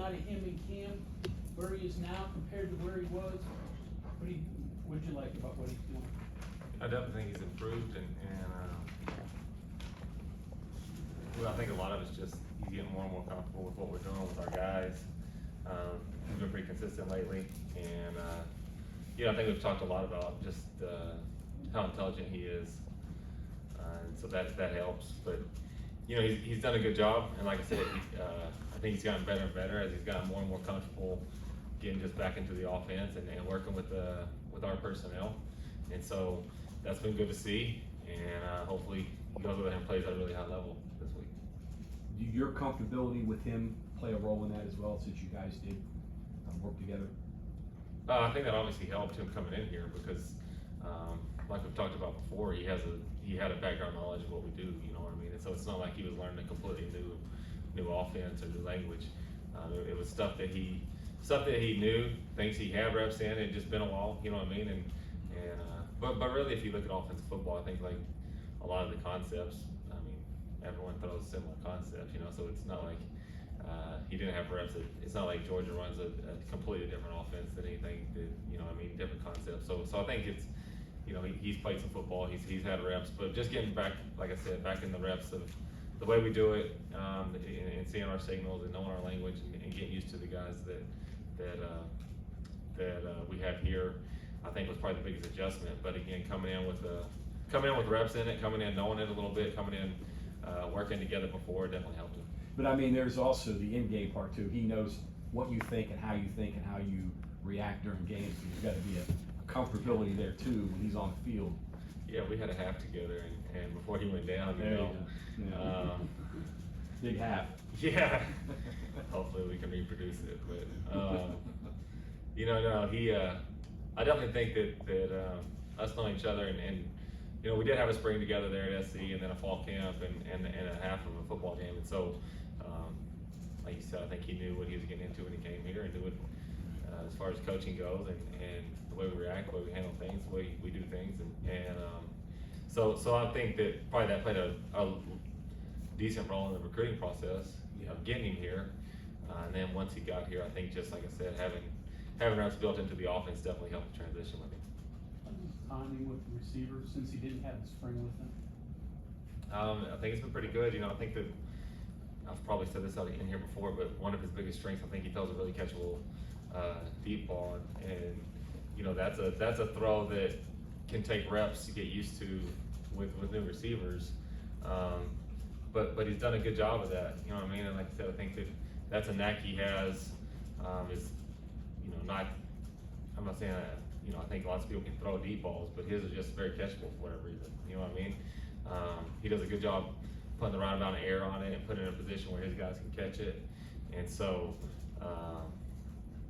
out of him in camp, where he is now compared to where he was? What'd you like about what he's doing? I definitely think he's improved, and well, I think a lot of it's just he's getting more and more comfortable with what we're doing with our guys. He's been pretty consistent lately, and I think we've talked a lot about just how intelligent he is, and so that helps. But he's done a good job, and like I said, I think he's gotten better and better as he's gotten more and more comfortable getting just back into the offense and working with our personnel, and so that's been good to see. And hopefully he goes over there and plays at a really high level this week. Do your comfortability with him play a role in that as well, since you guys did work together? I think that obviously helped him coming in here because, like we've talked about before, he had a background knowledge of what we do. You know what I mean? And so it's not like he was learning a completely new offense or new language. It was stuff that he knew, things he had reps in. It just been a while. You know what I mean? But really, if you look at offensive football, I think like a lot of the concepts. I mean, everyone throws similar concepts. So it's not like he didn't have reps. It's not like Georgia runs a completely different offense than anything that, different concepts. So I think it's, he's played some football, he's had reps, but just getting back, like I said, back in the reps of the way we do it, and seeing our signals and knowing our language and getting used to the guys that we have here, I think was probably the biggest adjustment. But again, coming in with reps in it, coming in knowing it a little bit, coming in working together before, definitely helped him. But I mean, there's also the in-game part too. He knows what you think and how you react during games. So there's got to be a comfortability there too when he's on the field. Yeah, we had a half together, and before he went down, big half. Yeah. Hopefully we can reproduce it, but no, he. I definitely think that us knowing each other and we did have a spring together there at SC, and then a fall camp and a half of a football game, and so like you said, I think he knew what he was getting into when he came here, and knew it as far as coaching goes, and the way we react, the way we handle things, the way we do things, and so I think that probably that played a decent role in the recruiting process of getting him here, and then once he got here, I think just like I said, having reps built into the offense definitely helped the transition with him. Timing with the receivers since he didn't have the spring with him? I think it's been pretty good. I think that I've probably said this out in here before, but one of his biggest strengths, I think he throws a really catchable deep ball, and that's a throw that can take reps to get used to with new receivers. But he's done a good job of that. You know what I mean? And like I said, I think that's a knack he has. Is not. I'm not saying that. I think lots of people can throw deep balls, but his is just very catchable for whatever reason. You know what I mean? He does a good job putting the right amount of air on it and putting it in a position where his guys can catch it. And so,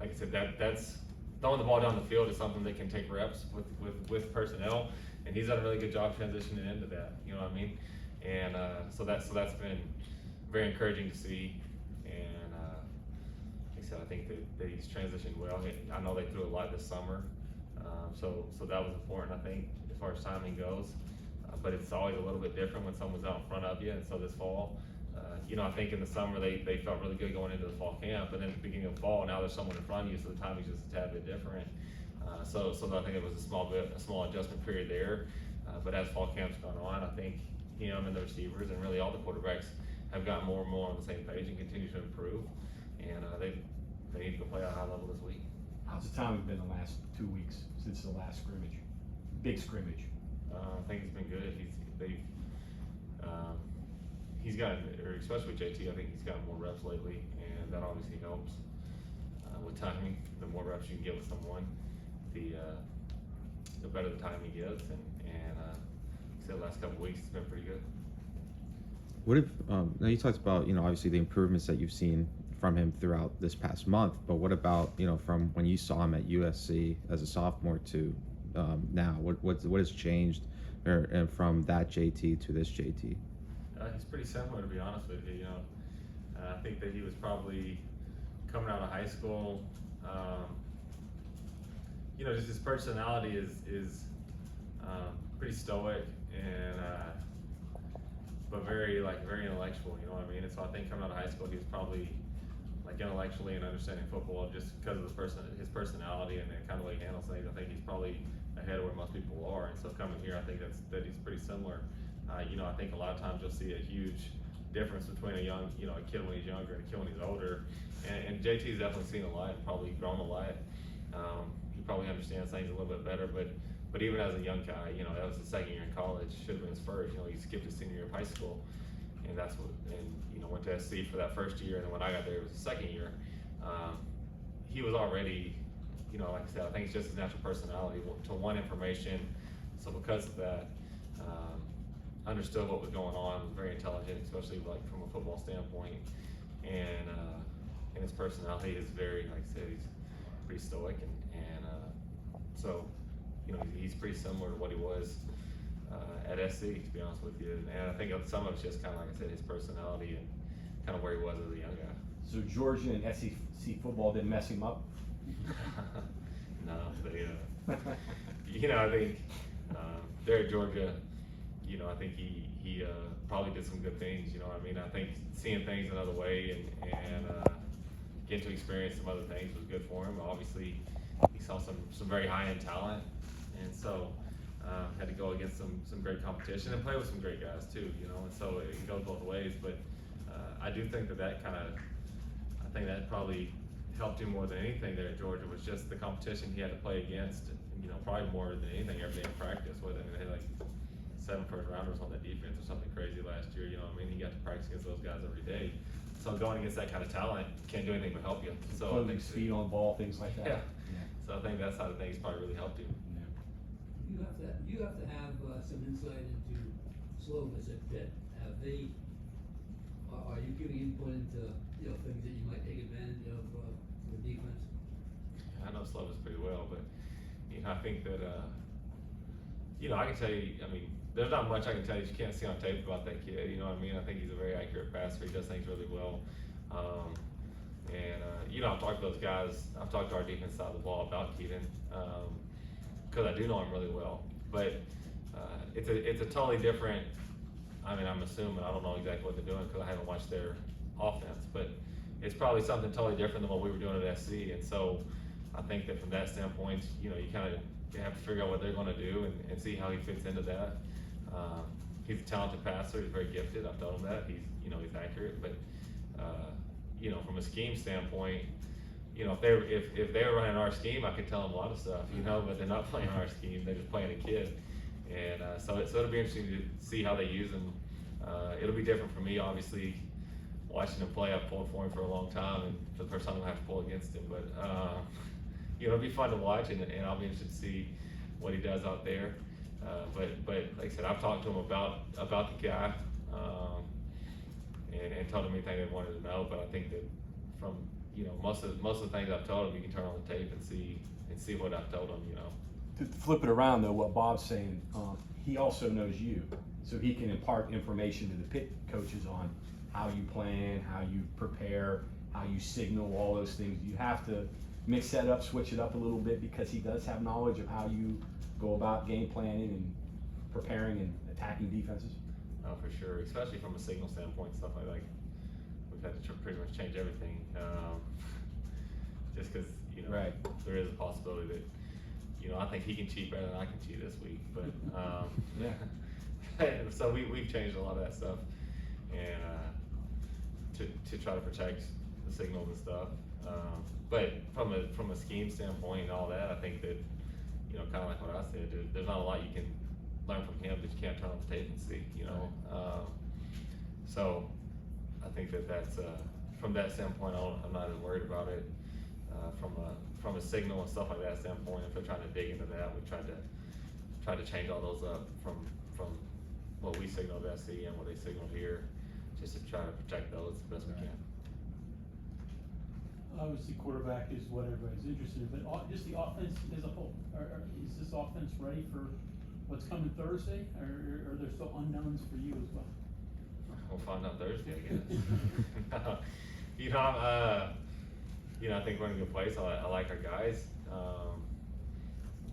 like I said, that's throwing the ball down the field is something that can take reps with personnel, and he's done a really good job transitioning into that. You know what I mean? And so that's been very encouraging to see. And like I said, I think that he's transitioned well. I know they threw a lot this summer. So that was important, I think, as far as timing goes. But it's always a little bit different when someone's out in front of you. And so this fall, I think in the summer they felt really good going into the fall camp, and then at the beginning of fall, now there's someone in front of you, so the timing's just a tad bit different. So I think it was a small adjustment period there. But as fall camp's gone on, I think him and the receivers and really all the quarterbacks have gotten more and more on the same page and continue to improve. And they need to go play at a high level this week. How's the timing been the last 2 weeks since the last scrimmage? Big scrimmage. I think it's been good. He's gotten, or especially with JT, I think he's gotten more reps lately, and that obviously helps with timing. The more reps you can get with someone, the better the time he gets. And the last couple of weeks, it's been pretty good. What if now you talked about obviously the improvements that you've seen from him throughout this past month, but what about from when you saw him at USC as a sophomore to now? What has changed, and from that JT to this JT? He's pretty similar, to be honest with you. I think that he was probably coming out of high school. Just his personality is pretty stoic and but very intellectual. You know what I mean? And so I think coming out of high school, he was probably like intellectually and understanding football, just because of his personality and the kind of way he handles things. I think he's probably ahead of where most people are, and so coming here, I think that he's pretty similar. You know, I think a lot of times you'll see a huge difference between a kid when he's younger and a kid when he's older. And JT's definitely seen a lot, probably grown a lot. He probably understands things a little bit better, but even as a young guy, you know, that was his second year in college, should have been his first. You know, he skipped his senior year of high school, and you know, went to SC for that first year, and then when I got there, it was his second year. He was already, you know, like I said, I think it's just his natural personality to want information. So because of that, understood what was going on, was very intelligent, especially like from a football standpoint, and his personality is very, like I said, he's pretty stoic, and so, you know, he's pretty similar to what he was at SC, to be honest with you. And I think some of it's just kind of, like I said, his personality and kind of where he was as a young guy. So Georgia and SEC football didn't mess him up? No, they, you know, I think there at Georgia, you know, I think he probably did some good things. You know what I mean? I think seeing things another way and getting to experience some other things was good for him. Obviously, he saw some very high-end talent, and so had to go against some great competition and play with some great guys too. You know, and so it goes both ways. But I do think that kind of, I think that probably helped him more than anything there at Georgia, was just the competition he had to play against. You know, probably more than anything every day in practice. Whether they had like 7 first rounders on that defense or something crazy last year. You know what I mean? He got to practice against those guys every day. So going against that kind of talent can't do anything but help you. So I think speed on the ball, things like that. Yeah. So I think that side of things probably really helped him. You have to have some insight into Slovis at Pitt. Are you giving input into, you know, things that you might take advantage of for the defense? I know Slovis pretty well, but you know, I think that you know, I can tell you, I mean, there's not much I can tell you can't see on tape about that kid. You know what I mean? I think he's a very accurate passer. He does things really well. You know, I've talked to those guys. I've talked to our defense side of the ball about Keaton, because I do know him really well. But it's a totally different. I mean, I'm assuming, I don't know exactly what they're doing because I haven't watched their offense, but it's probably something totally different than what we were doing at SC. And so I think that from that standpoint, you know, you kind of have to figure out what they're going to do and see how he fits into that. He's a talented passer. He's very gifted. I've told him that. He's accurate. But you know, from a scheme standpoint, you know, if they were running our scheme, I could tell them a lot of stuff. You know, but they're not playing our scheme. They're just playing a kid. And so it'll be interesting to see how they use him. It'll be different for me, obviously, watching him play. I've pulled for him for a long time, and for the first time I'll have to pull against him. But you know, it'll be fun to watch, and I'll be interested to see what he does out there. But like I said, I've talked to him about the guy, and told him anything they wanted to know. But I think that from, you know, most of the things I've told him, you can turn on the tape and see what I've told him. You know. To flip it around though, what Bob's saying, he also knows you, so he can impart information to the Pitt coaches on how you plan, how you prepare, how you signal, all those things. You have to mix that up, switch it up a little bit, because he does have knowledge of how you go about game planning and preparing and attacking defenses. Oh, for sure, especially from a signal standpoint, stuff like that. We've had to pretty much change everything, just because, you know, right. There is a possibility that, you know, I think he can cheat better than I can cheat this week, but yeah. So we've changed a lot of that stuff, and to try to protect the signals and stuff. But from a scheme standpoint and all that, I think that, you know, kind of like what I said, there's not a lot you can learn from him that you can't turn on the tape and see, you know. So I think that's from that standpoint, I'm not as worried about it. From a signal and stuff like that standpoint, if they're trying to dig into that, we tried to change all those up from what we signaled at SC and what they signaled here, just to try to protect those the best we can. Obviously, quarterback is what everybody's interested in, but just the offense as a whole. Is this offense ready for what's coming Thursday, or are there still unknowns for you as well? We'll find out Thursday, I guess. You know, I think we're in a good place. I like our guys. You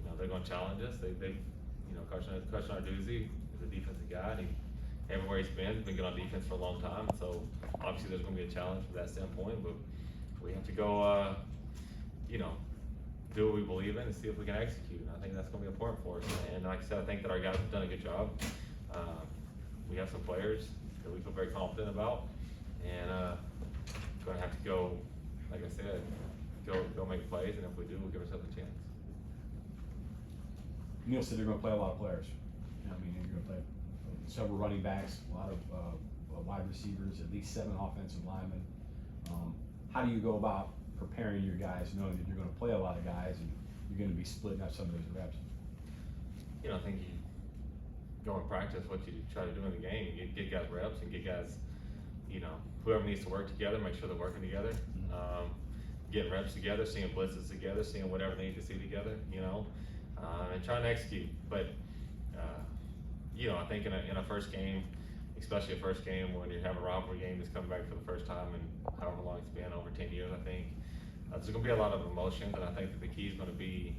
know, they're going to challenge us. They you know, Coach Narduzzi is a defensive guy, and everywhere he's been good on defense for a long time. So obviously, there's going to be a challenge from that standpoint. But we have to go, you know, do what we believe in and see if we can execute. And I think that's going to be important for us. And like I said, I think that our guys have done a good job. We have some players that we feel very confident about, and going to have to go, like I said, go make plays. And if we do, we'll give ourselves a chance. Neil said they're gonna play a lot of players. You know, I mean, you're gonna play several running backs, a lot of wide receivers, at least 7 offensive linemen. How do you go about preparing your guys, knowing that you're gonna play a lot of guys and you're gonna be splitting up some of those reps? You know, I think you go and practice what you try to do in the game. You get guys reps and get guys, you know, whoever needs to work together, make sure they're working together. Getting reps together, seeing blitzes together, seeing whatever they need to see together, you know, and trying to execute. But, you know, I think in a first game, especially a first game when you have a rivalry game that's coming back for the first time in however long it's been, over 10 years, I think, there's going to be a lot of emotions, and I think that the key is going to be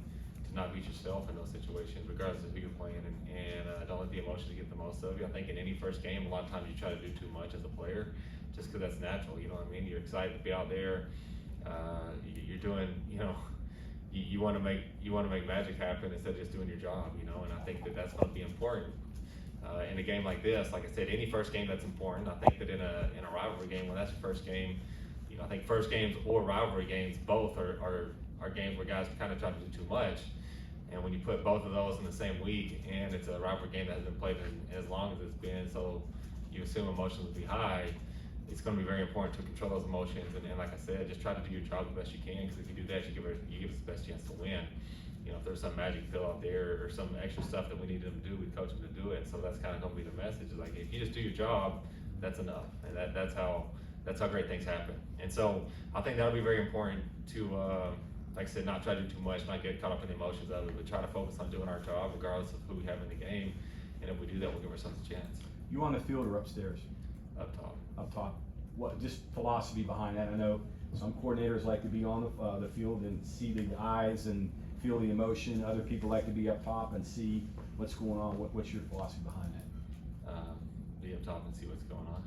to not beat yourself in those situations, regardless of who you're playing, and don't let the emotions get the most of you. I think in any first game, a lot of times you try to do too much as a player, just because that's natural, you know what I mean? You're excited to be out there, you're doing, you know, you want to make magic happen instead of just doing your job, you know, and I think that that's going to be important. In a game like this, like I said, any first game that's important. I think that in a rivalry game, when that's your first game, you know, I think first games or rivalry games, both are games where guys kind of try to do too much. And when you put both of those in the same week, and it's a rivalry game that has been played in as long as it's been, so you assume emotions will be high, it's going to be very important to control those emotions. And like I said, just try to do your job the best you can, because if you do that, you give us the best chance to win. You know, if there's some magic pill out there or some extra stuff that we need them to do, we coach them to do it. So that's kind of going to be the message. Is like, if you just do your job, that's enough, and that's how great things happen. And so I think that'll be very important to, like I said, not try to do too much, not get caught up in the emotions of it, but try to focus on doing our job regardless of who we have in the game. And if we do that, we'll give ourselves a chance. You on the field or upstairs? Up top. Up top. What, just philosophy behind that? I know some coordinators like to be on the field and see the eyes and feel the emotion. Other people like to be up top and see what's going on. What's your philosophy behind that? Be up top and see what's going on.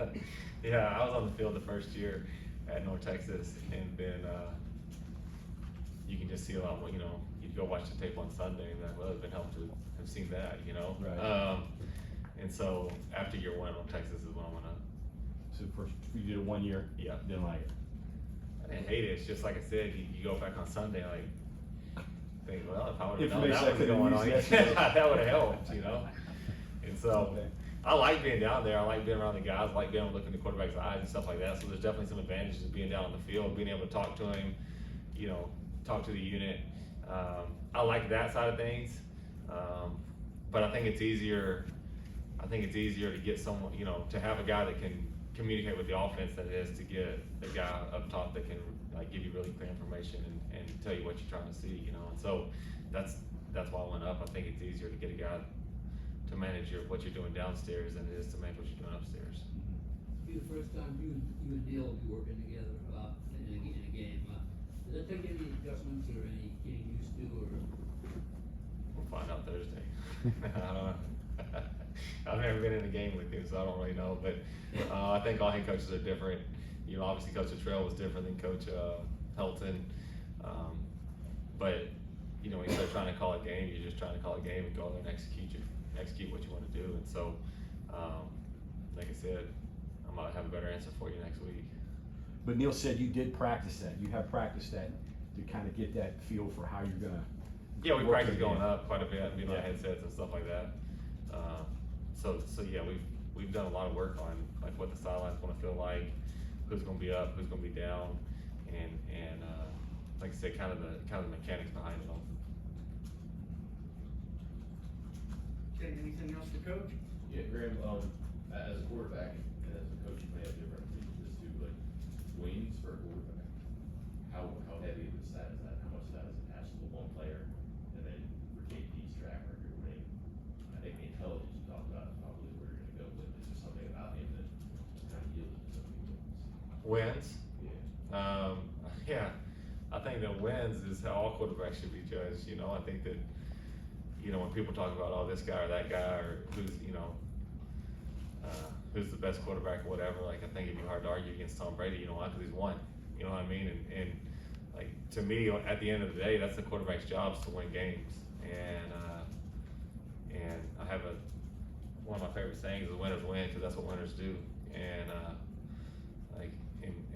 Okay. Yeah, I was on the field the first year at North Texas, and then you can just see a lot more, you know, you'd go watch the tape on Sunday and like, well, it's been helped to have seen that, you know? Right. And so after year 1 on Texas is when I went up. So first, you did it 1 year? Yeah. Didn't like it? I didn't hate it. It's just like I said, you go back on Sunday, like, think, well, if I would have known Information that was I could've going on, used yesterday. that would have helped, you know? And so, Okay. I like being down there. I like being around the guys. I like being able to look in the quarterback's eyes and stuff like that. So there's definitely some advantages of being down on the field, being able to talk to him, you know, talk to the unit. I like that side of things. But I think it's easier to get someone, you know, to have a guy that can communicate with the offense than it is to get a guy up top that can like give you really clear information and tell you what you're trying to see, you know. And so that's why I went up. I think it's easier to get a guy to manage what you're doing downstairs than it is to manage what you're doing upstairs. Be the first time you and Neil will be working together in a game. Does that take any adjustments or any getting used to, or? We'll find out Thursday. I don't know. I've never been in a game with him, so I don't really know. But I think all head coaches are different. You know, obviously Coach Harrell was different than Coach Helton. But you know, when you start trying to call a game, you're just trying to call a game and go there and execute what you want to do. And so, like I said, I might have a better answer for you next week. But Neil said you did practice that. You have practiced that to kind of get that feel for how you're gonna. Yeah, we work practice the going game. up quite a bit, and being on Yeah. headsets and stuff like that. So yeah, we've done a lot of work on like what the sidelines want to feel like, who's going to be up, who's going to be down, and like I said, kind of the mechanics behind it all. Okay, anything else for Coach? Yeah, Graham, as a quarterback and as a coach, you may have different opinions as to, like, wings for a quarterback. How heavy of a stat is that? How much of that is attached to the one player? And then for JP's track record winning, I think the intelligence you talked about is probably where you're gonna go with. Is there something about him that kind of yielded to some people? Wins. Yeah. Yeah, I think that wins is how all quarterbacks should be judged. You know, I think that, you know, when people talk about, oh, this guy or that guy, or who's, you know, who's the best quarterback or whatever, like, I think it'd be hard to argue against Tom Brady, you know why? Because he's won. You know what I mean? And like, to me, at the end of the day, that's the quarterback's job, is to win games. And I have one of my favorite sayings is winners win, because that's what winners do. And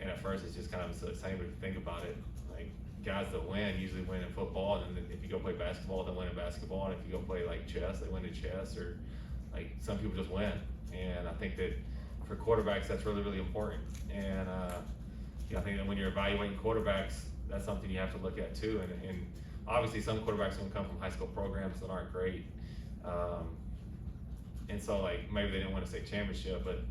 and at first it's just kind of the same, but if you think about it, like, guys that win usually win in football, and then if you go play basketball, they win in basketball, and if you go play like chess, they win in chess, or like, some people just win. And I think that for quarterbacks, that's really, really important. And I think that when you're evaluating quarterbacks, that's something you have to look at too. And obviously some quarterbacks are gonna come from high school programs that aren't great. And so, like, maybe they didn't win a state championship, but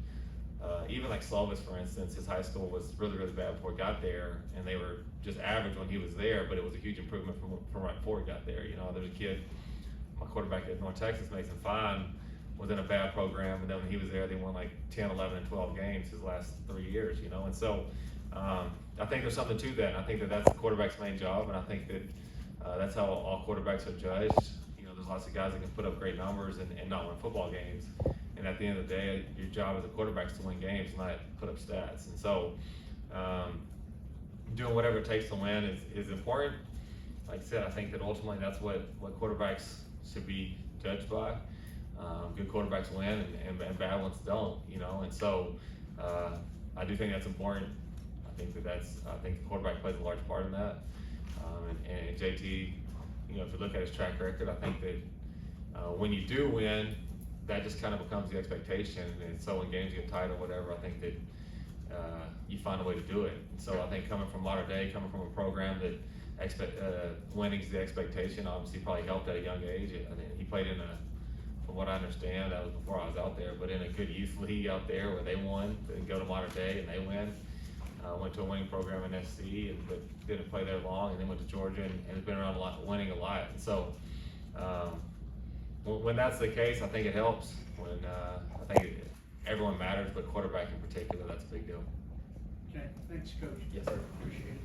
even like Slovis, for instance, his high school was really, really bad before he got there, and they were just average when he was there, but it was a huge improvement from right before he got there. You know, there's a kid, my quarterback at North Texas, Mason Fine, was in a bad program, and then when he was there, they won like 10, 11, and 12 games his last 3 years, you know. And so I think there's something to that, and I think that that's the quarterback's main job, and I think that that's how all quarterbacks are judged. You know, there's lots of guys that can put up great numbers and not win football games. And at the end of the day, your job as a quarterback is to win games, not put up stats. And so, doing whatever it takes to win is important. Like I said, I think that ultimately that's what quarterbacks should be judged by. Good quarterbacks win, and bad ones don't. You know, and so I do think that's important. I think the quarterback plays a large part in that. And JT, you know, if you look at his track record, I think that when you do win, that just kind of becomes the expectation. And so when games get tight or whatever, I think that you find a way to do it. And so I think coming from Latter Day, coming from a program that winning's the expectation, obviously probably helped at a young age. I mean, he played in from what I understand, that was before I was out there, but in a good youth league out there where they won, then go to Latter Day and they win. Went to a winning program in SC, but didn't play there long, and then went to Georgia and has been around a lot, winning a lot. And so when that's the case, I think it helps. When I think everyone matters, but quarterback in particular, that's a big deal. Okay, thanks, Coach. Yes, sir. Appreciate it.